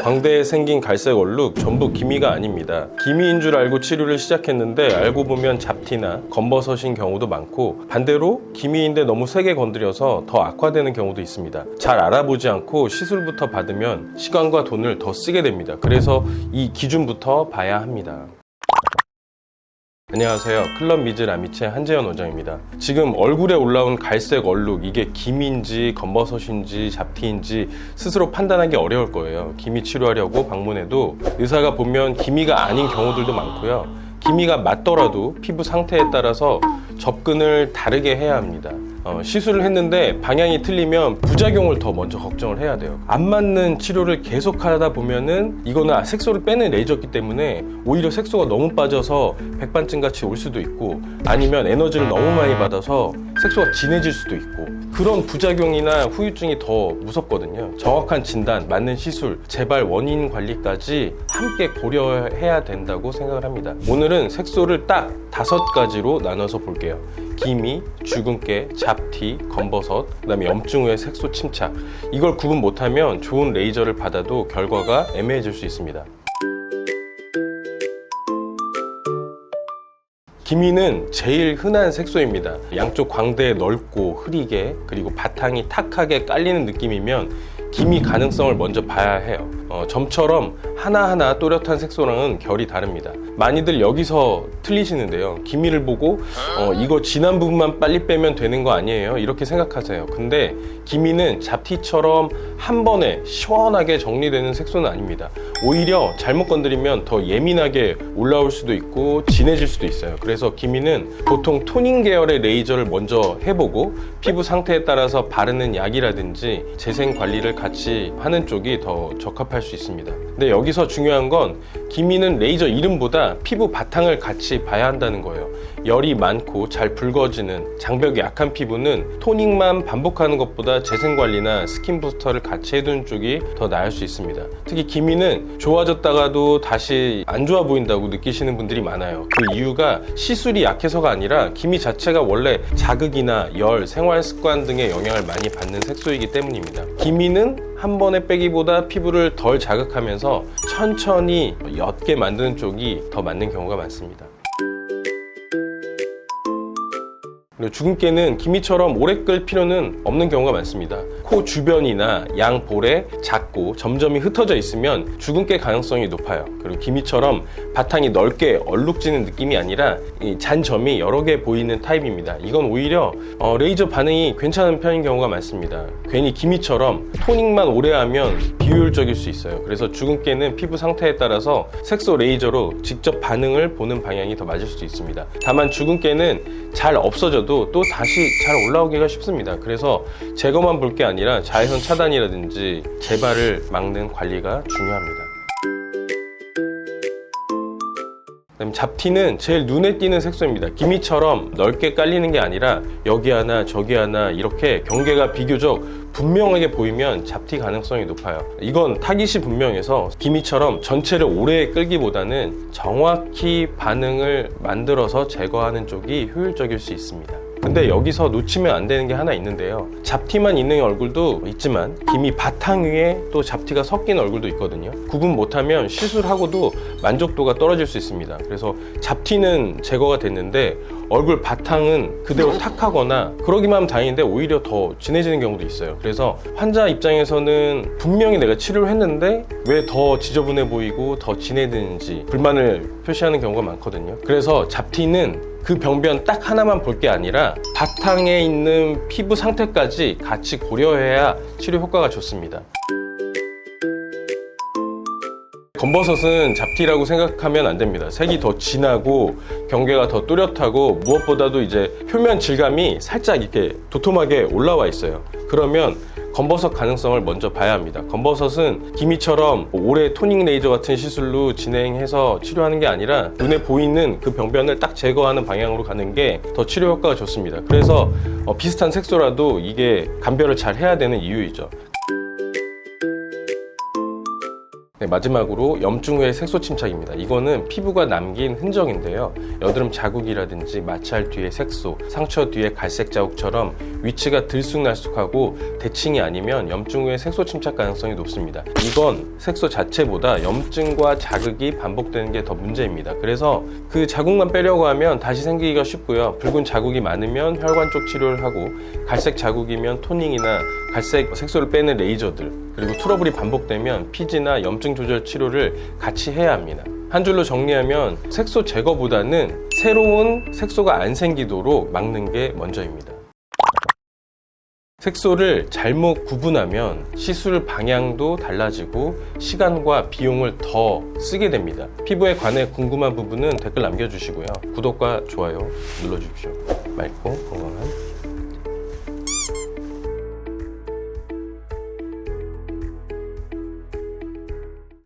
광대에 생긴 갈색 얼룩 전부 기미가 아닙니다. 기미인 줄 알고 치료를 시작했는데 알고 보면 잡티나 검버섯인 경우도 많고, 반대로 기미인데 너무 세게 건드려서 더 악화되는 경우도 있습니다. 잘 알아보지 않고 시술부터 받으면 시간과 돈을 더 쓰게 됩니다. 그래서 이 기준부터 봐야 합니다. 안녕하세요. 클럽 미즈 라미체 한재현 원장입니다. 지금 얼굴에 올라온 갈색 얼룩, 이게 기미인지 검버섯인지 잡티인지 스스로 판단하기 어려울 거예요. 기미 치료하려고 방문해도 의사가 보면 기미가 아닌 경우들도 많고요. 기미가 맞더라도 피부 상태에 따라서 접근을 다르게 해야 합니다. 시술을 했는데 방향이 틀리면 부작용을 더 먼저 걱정을 해야 돼요. 안 맞는 치료를 계속 하다 보면은 이거는 색소를 빼는 레이저이기 때문에 오히려 색소가 너무 빠져서 백반증 같이 올 수도 있고, 아니면 에너지를 너무 많이 받아서 색소가 진해질 수도 있고, 그런 부작용이나 후유증이 더 무섭거든요. 정확한 진단, 맞는 시술, 재발 원인 관리까지 함께 고려해야 된다고 생각을 합니다. 오늘은 색소를 딱 5가지로 나눠서 볼게요. 기미, 주근깨, 잡티, 검버섯, 그 다음에 염증 후의 색소 침착. 이걸 구분 못하면 좋은 레이저를 받아도 결과가 애매해질 수 있습니다. 기미는 제일 흔한 색소입니다. 양쪽 광대에 넓고 흐리게, 그리고 바탕이 탁하게 깔리는 느낌이면 기미 가능성을 먼저 봐야 해요. 점처럼 하나하나 또렷한 색소랑은 결이 다릅니다. 많이들 여기서 틀리시는데요. 기미를 보고 이거 진한 부분만 빨리 빼면 되는 거 아니에요? 이렇게 생각하세요. 근데 기미는 잡티처럼 한 번에 시원하게 정리되는 색소는 아닙니다. 오히려 잘못 건드리면 더 예민하게 올라올 수도 있고 진해질 수도 있어요. 그래서 기미는 보통 토닝 계열의 레이저를 먼저 해보고 피부 상태에 따라서 바르는 약이라든지 재생 관리를 같이 하는 쪽이 더 적합할 수 있습니다. 근데 여기서 중요한 건 기미는 레이저 이름보다 피부 바탕을 같이 봐야 한다는 거예요. 열이 많고 잘 붉어지는 장벽이 약한 피부는 토닝만 반복하는 것보다 재생 관리나 스킨 부스터를 같이 해두는 쪽이 더 나을 수 있습니다. 특히 기미는 좋아졌다가도 다시 안 좋아 보인다고 느끼시는 분들이 많아요. 그 이유가 시술이 약해서가 아니라 기미 자체가 원래 자극이나 열, 생활 습관 등의 영향을 많이 받는 색소이기 때문입니다. 기미는 한 번에 빼기보다 피부를 덜 자극하면서 천천히 옅게 만드는 쪽이 더 맞는 경우가 많습니다. 그리고 주근깨는 기미처럼 오래 끌 필요는 없는 경우가 많습니다. 코 주변이나 양 볼에 작고 점점이 흩어져 있으면 주근깨 가능성이 높아요. 그리고 기미처럼 바탕이 넓게 얼룩지는 느낌이 아니라 이 잔점이 여러 개 보이는 타입입니다. 이건 오히려 레이저 반응이 괜찮은 편인 경우가 많습니다. 괜히 기미처럼 토닝만 오래 하면 비효율적일 수 있어요. 그래서 주근깨는 피부 상태에 따라서 색소 레이저로 직접 반응을 보는 방향이 더 맞을 수도 있습니다. 다만 주근깨는 잘 없어져도 또 다시 잘 올라오기가 쉽습니다. 그래서 제거만 볼 게 아니라 자외선 차단이라든지 재발을 막는 관리가 중요합니다. 그다음 잡티는 제일 눈에 띄는 색소입니다. 기미처럼 넓게 깔리는 게 아니라 여기 하나 저기 하나 이렇게 경계가 비교적 분명하게 보이면 잡티 가능성이 높아요. 이건 타깃이 분명해서 기미처럼 전체를 오래 끌기보다는 정확히 반응을 만들어서 제거하는 쪽이 효율적일 수 있습니다. 근데 여기서 놓치면 안 되는 게 하나 있는데요. 잡티만 있는 얼굴도 있지만 기미 바탕 위에 또 잡티가 섞인 얼굴도 있거든요. 구분 못하면 시술하고도 만족도가 떨어질 수 있습니다. 그래서 잡티는 제거가 됐는데 얼굴 바탕은 그대로 탁하거나 그러기만 하면 다행인데 오히려 더 진해지는 경우도 있어요. 그래서 환자 입장에서는 분명히 내가 치료를 했는데 왜 더 지저분해 보이고 더 진해지는지 불만을 표시하는 경우가 많거든요. 그래서 잡티는 그 병변 딱 하나만 볼 게 아니라 바탕에 있는 피부 상태까지 같이 고려해야 치료 효과가 좋습니다. 검버섯은 잡티라고 생각하면 안 됩니다. 색이 더 진하고 경계가 더 또렷하고 무엇보다도 이제 표면 질감이 살짝 이렇게 도톰하게 올라와 있어요. 그러면 검버섯 가능성을 먼저 봐야 합니다. 검버섯은 기미처럼 오래 토닝 레이저 같은 시술로 진행해서 치료하는 게 아니라 눈에 보이는 그 병변을 딱 제거하는 방향으로 가는 게 더 치료 효과가 좋습니다. 그래서 비슷한 색소라도 이게 감별을 잘 해야 되는 이유이죠. 네, 마지막으로 염증 후의 색소 침착입니다. 이거는 피부가 남긴 흔적인데요. 여드름 자국이라든지 마찰 뒤의 색소, 상처 뒤의 갈색 자국처럼 위치가 들쑥날쑥하고 대칭이 아니면 염증 후의 색소 침착 가능성이 높습니다. 이건 색소 자체보다 염증과 자극이 반복되는 게 더 문제입니다. 그래서 그 자국만 빼려고 하면 다시 생기기가 쉽고요. 붉은 자국이 많으면 혈관 쪽 치료를 하고, 갈색 자국이면 토닝이나 갈색 색소를 빼는 레이저들, 그리고 트러블이 반복되면 피지나 염증 조절 치료를 같이 해야 합니다. 한 줄로 정리하면 색소 제거보다는 새로운 색소가 안 생기도록 막는 게 먼저입니다. 색소를 잘못 구분하면 시술 방향도 달라지고 시간과 비용을 더 쓰게 됩니다. 피부에 관해 궁금한 부분은 댓글 남겨주시고요. 구독과 좋아요 눌러주십시오. 맑고 건강한